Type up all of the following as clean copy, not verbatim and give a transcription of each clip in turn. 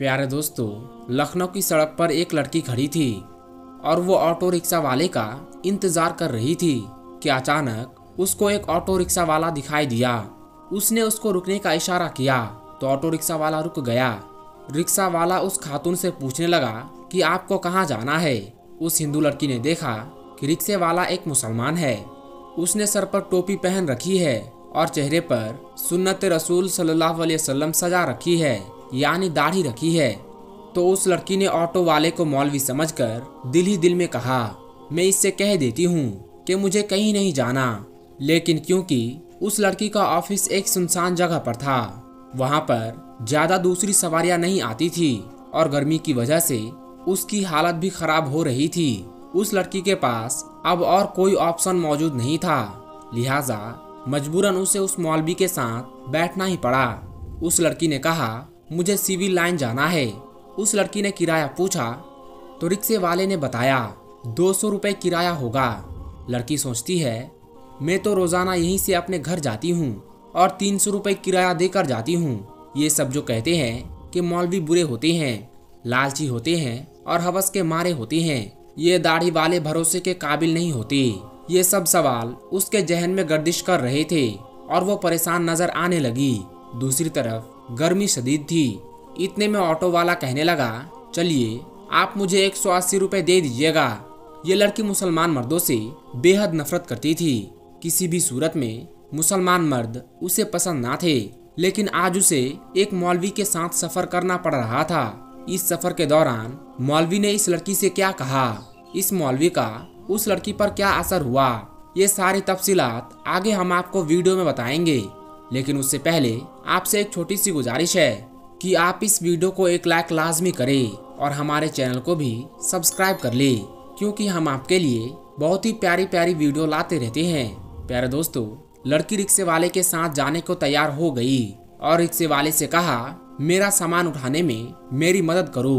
प्यारे दोस्तों, लखनऊ की सड़क पर एक लड़की खड़ी थी और वो ऑटो रिक्शा वाले का इंतजार कर रही थी कि अचानक उसको एक ऑटो रिक्शा वाला दिखाई दिया। उसने उसको रुकने का इशारा किया तो ऑटो रिक्शा वाला रुक गया। रिक्शा वाला उस खातून से पूछने लगा कि आपको कहाँ जाना है। उस हिंदू लड़की ने देखा कि रिक्शे वाला एक मुसलमान है। उसने सर पर टोपी पहन रखी है और चेहरे पर सुन्नत रसूल सल्लल्लाहु अलैहि वसल्लम सजा रखी है, यानी दाढ़ी रखी है। तो उस लड़की ने ऑटो वाले को मौलवी समझकर दिल ही दिल में कहा, मैं इससे कह देती हूँ कि मुझे कहीं नहीं जाना। लेकिन क्योंकि उस लड़की का ऑफिस एक सुनसान जगह पर था, वहाँ पर ज्यादा दूसरी सवारियाँ नहीं आती थी और गर्मी की वजह से उसकी हालत भी खराब हो रही थी। उस लड़की के पास अब और कोई ऑप्शन मौजूद नहीं था, लिहाजा मजबूरन उसे उस मौलवी के साथ बैठना ही पड़ा। उस लड़की ने कहा, मुझे सिविल लाइन जाना है। उस लड़की ने किराया पूछा तो रिक्शे वाले ने बताया 200 रुपये किराया होगा। लड़की सोचती है, मैं तो रोजाना यहीं से अपने घर जाती हूँ और 300 रुपये किराया देकर जाती हूँ। ये सब जो कहते हैं कि मौलवी बुरे होते हैं, लालची होते हैं और हवस के मारे होते हैं, ये दाढ़ी वाले भरोसे के काबिल नहीं होते। ये सब सवाल उसके जहन में गर्दिश कर रहे थे और वो परेशान नजर आने लगी। दूसरी तरफ गर्मी शदीद थी। इतने में ऑटो वाला कहने लगा, चलिए आप मुझे 180 रुपये दे दीजिएगा। ये लड़की मुसलमान मर्दों से बेहद नफरत करती थी। किसी भी सूरत में मुसलमान मर्द उसे पसंद ना थे, लेकिन आज उसे एक मौलवी के साथ सफर करना पड़ रहा था। इस सफर के दौरान मौलवी ने इस लड़की से क्या कहा, इस मौलवी का उस लड़की पर क्या असर हुआ, ये सारी तफसीलात आगे हम आपको वीडियो में बताएंगे। लेकिन उससे पहले आपसे एक छोटी सी गुजारिश है कि आप इस वीडियो को एक लाइक लाजमी करें और हमारे चैनल को भी सब्सक्राइब कर ले, क्योंकि हम आपके लिए बहुत ही प्यारी प्यारी वीडियो लाते रहते हैं। प्यारे दोस्तों, लड़की रिक्शे वाले के साथ जाने को तैयार हो गई और रिक्शे वाले से कहा, मेरा सामान उठाने में मेरी मदद करो।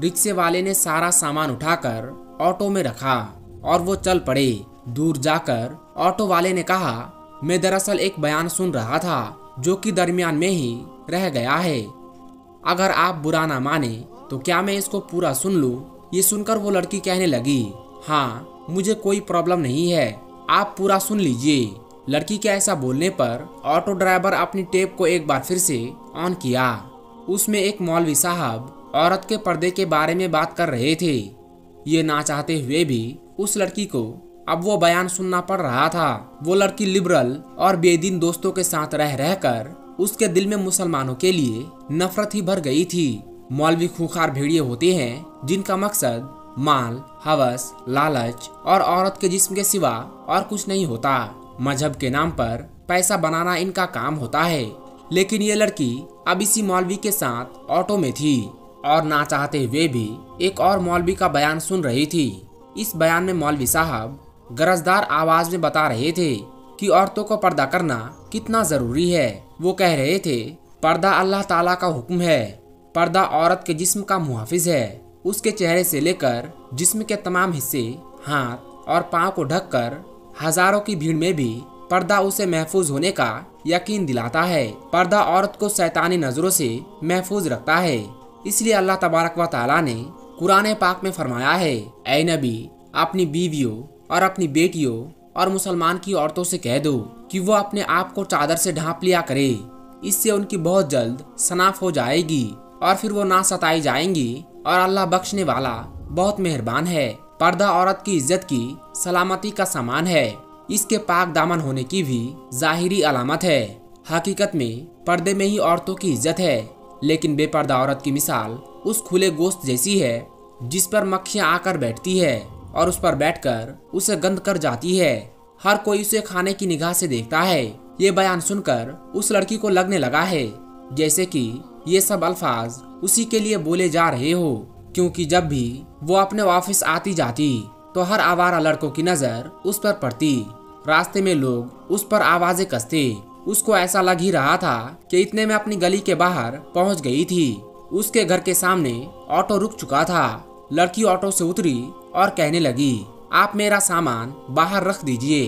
रिक्शे वाले ने सारा सामान उठाकर ऑटो में रखा और वो चल पड़े। दूर जाकर ऑटो वाले ने कहा, मैं दरअसल एक बयान सुन रहा था जो कि दरमियान में ही रह गया है। अगर आप बुरा ना माने तो क्या मैं इसको पूरा सुन लूं? ये सुनकर वो लड़की कहने लगी, हाँ मुझे कोई प्रॉब्लम नहीं है, आप पूरा सुन लीजिए। लड़की के ऐसा बोलने पर ऑटो ड्राइवर अपनी टेप को एक बार फिर से ऑन किया। उसमें एक मौलवी साहब औरत के पर्दे के बारे में बात कर रहे थे। ये ना चाहते हुए भी उस लड़की को अब वो बयान सुनना पड़ रहा था। वो लड़की लिबरल और बेदीन दोस्तों के साथ रह रहकर उसके दिल में मुसलमानों के लिए नफरत ही भर गई थी। मौलवी खूंखार भेड़िए होते हैं जिनका मकसद माल, हवस, लालच और औरत के जिस्म के सिवा और कुछ नहीं होता। मजहब के नाम पर पैसा बनाना इनका काम होता है। लेकिन ये लड़की अब इसी मौलवी के साथ ऑटो में थी और ना चाहते हुए भी एक और मौलवी का बयान सुन रही थी। इस बयान में मौलवी साहब गरजदार आवाज में बता रहे थे कि औरतों को पर्दा करना कितना जरूरी है। वो कह रहे थे, पर्दा अल्लाह ताला का हुक्म है। पर्दा औरत के जिस्म का मुहाफिज है। उसके चेहरे से लेकर जिस्म के तमाम हिस्से, हाथ और पाँव को ढककर हजारों की भीड़ में भी पर्दा उसे महफूज होने का यकीन दिलाता है। पर्दा औरत को शैतानी नजरों से महफूज रखता है। इसलिए अल्लाह तबारक व तआला ने कुरान पाक में फरमाया है, ऐ नबी अपनी बीवियों और अपनी बेटियों और मुसलमान की औरतों से कह दो कि वो अपने आप को चादर से ढांप लिया करे। इससे उनकी बहुत जल्द सनाफ हो जाएगी और फिर वो ना सताई जाएंगी और अल्लाह बख्शने वाला बहुत मेहरबान है। पर्दा औरत की इज्जत की सलामती का सामान है। इसके पाक दामन होने की भी जाहिरी अलामत है। हकीकत में पर्दे में ही औरतों की इज्जत है। लेकिन बेपर्दा औरत की मिसाल उस खुले गोश्त जैसी है जिस पर मक्खियां आकर बैठती है और उस पर बैठकर उसे गंद कर जाती है। हर कोई उसे खाने की निगाह से देखता है। ये बयान सुनकर उस लड़की को लगने लगा है जैसे कि ये सब अल्फाज उसी के लिए बोले जा रहे हो, क्योंकि जब भी वो अपने ऑफिस आती जाती तो हर आवारा लड़कों की नजर उस पर पड़ती। रास्ते में लोग उस पर आवाजें कसते। उसको ऐसा लग ही रहा था कि इतने में अपनी गली के बाहर पहुंच गई थी। उसके घर के सामने ऑटो रुक चुका था। लड़की ऑटो से उतरी और कहने लगी, आप मेरा सामान बाहर रख दीजिए।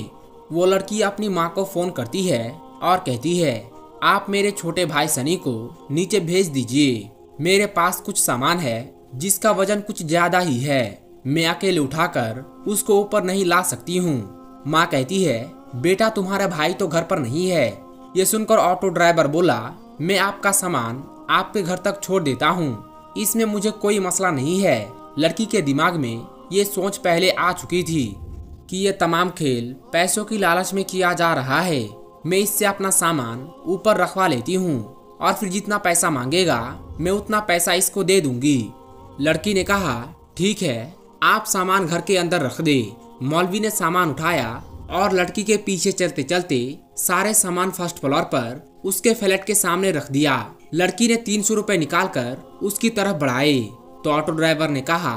वो लड़की अपनी माँ को फोन करती है और कहती है, आप मेरे छोटे भाई सनी को नीचे भेज दीजिए। मेरे पास कुछ सामान है जिसका वजन कुछ ज्यादा ही है, मैं अकेले उठाकर उसको ऊपर नहीं ला सकती हूँ। माँ कहती है, बेटा तुम्हारा भाई तो घर पर नहीं है। ये सुनकर ऑटो ड्राइवर बोला, मैं आपका सामान आपके घर तक छोड़ देता हूँ, इसमें मुझे कोई मसला नहीं है। लड़की के दिमाग में ये सोच पहले आ चुकी थी कि ये तमाम खेल पैसों की लालच में किया जा रहा है। मैं इससे अपना सामान ऊपर रखवा लेती हूँ और फिर जितना पैसा मांगेगा मैं उतना पैसा इसको दे दूंगी। लड़की ने कहा, ठीक है, आप सामान घर के अंदर रख दे। मौलवी ने सामान उठाया और लड़की के पीछे चलते चलते सारे सामान फर्स्ट फ्लोर पर उसके फ्लैट के सामने रख दिया। लड़की ने 300 रुपए निकालकर उसकी तरफ बढ़ाए तो ऑटो ड्राइवर ने कहा,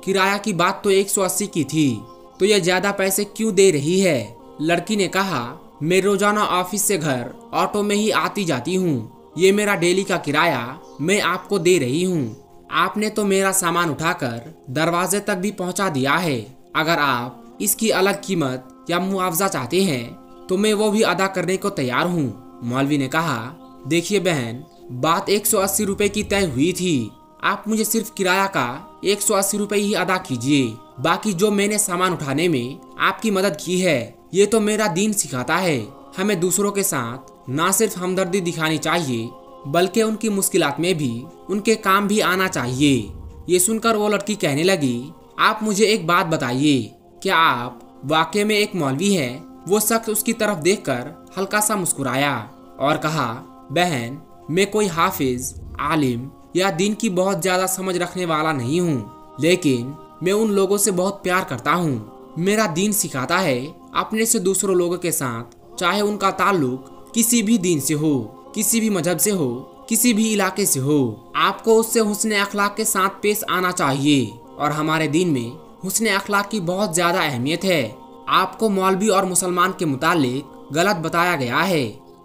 किराया की बात तो 180 की थी, तो ये ज्यादा पैसे क्यों दे रही है? लड़की ने कहा, मैं रोजाना ऑफिस से घर ऑटो में ही आती जाती हूँ, ये मेरा डेली का किराया मैं आपको दे रही हूँ। आपने तो मेरा सामान उठाकर दरवाजे तक भी पहुँचा दिया है। अगर आप इसकी अलग कीमत या मुआवजा चाहते हैं तो मैं वो भी अदा करने को तैयार हूँ। मौलवी ने कहा, देखिए बहन, बात 180 रुपए की तय हुई थी, आप मुझे सिर्फ किराया का 180 रुपए ही अदा कीजिए। बाकी जो मैंने सामान उठाने में आपकी मदद की है, ये तो मेरा दीन सिखाता है, हमें दूसरों के साथ ना सिर्फ हमदर्दी दिखानी चाहिए बल्कि उनकी मुश्किलात में भी उनके काम भी आना चाहिए। ये सुनकर वो लड़की कहने लगी, आप मुझे एक बात बताइए, क्या आप वाकई में एक मौलवी हैं? वो शख्स उसकी तरफ देखकर हल्का सा मुस्कुराया और कहा, बहन, मैं कोई हाफिज, आलिम या दीन की बहुत ज्यादा समझ रखने वाला नहीं हूँ, लेकिन मैं उन लोगों से बहुत प्यार करता हूँ। मेरा दीन सिखाता है अपने से दूसरों लोगों के साथ, चाहे उनका ताल्लुक किसी भी दीन से हो, किसी भी मजहब से हो, किसी भी इलाके से हो, आपको उससे हुस्न अखलाक के साथ पेश आना चाहिए। और हमारे दीन में हुस्न अखलाक की बहुत ज्यादा अहमियत है। आपको मौलवी और मुसलमान के मुतालिक गलत बताया गया है।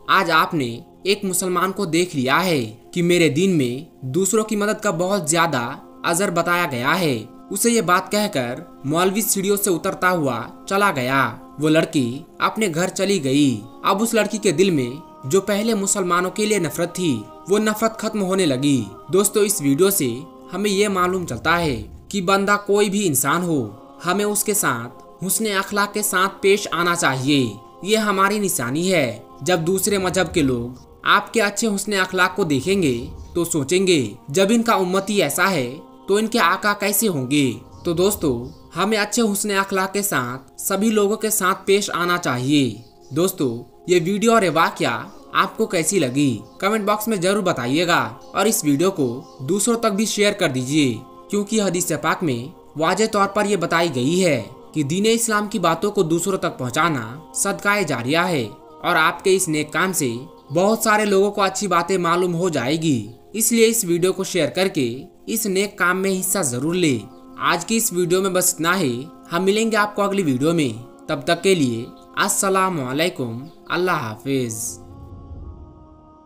आज आपने एक मुसलमान को देख लिया है कि मेरे दीन में दूसरों की मदद का बहुत ज्यादा अजर बताया गया है। उसे ये बात कहकर मौलवी सीढ़ियों से उतरता हुआ चला गया। वो लड़की अपने घर चली गई। अब उस लड़की के दिल में जो पहले मुसलमानों के लिए नफरत थी, वो नफरत खत्म होने लगी। दोस्तों, इस वीडियो से हमें ये मालूम चलता है कि बंदा कोई भी इंसान हो, हमें उसके साथ हुस्न अखलाक के साथ पेश आना चाहिए। ये हमारी निशानी है। जब दूसरे मजहब के लोग आपके अच्छे हुस्न अखलाक को देखेंगे तो सोचेंगे, जब इनका उम्मती ऐसा है तो इनके आका कैसे होंगे। तो दोस्तों, हमें अच्छे हुस्न अखलाक के साथ सभी लोगों के साथ पेश आना चाहिए। दोस्तों, ये वीडियो और ये वाकया आपको कैसी लगी कमेंट बॉक्स में जरूर बताइएगा और इस वीडियो को दूसरों तक भी शेयर कर दीजिए, क्योंकि हदीस पाक में वाज़ेह तौर पर यह बताई गई है कि दीन इस्लाम की बातों को दूसरों तक पहुंचाना सदकाए जारिया है और आपके इस नेक काम से बहुत सारे लोगों को अच्छी बातें मालूम हो जाएगी। इसलिए इस वीडियो को शेयर करके इस नेक काम में हिस्सा जरूर ले। आज की इस वीडियो में बस इतना ही। हम मिलेंगे आपको अगली वीडियो में। तब तक के लिए अस्सलाम वालेकुम, अल्लाह हाफिज।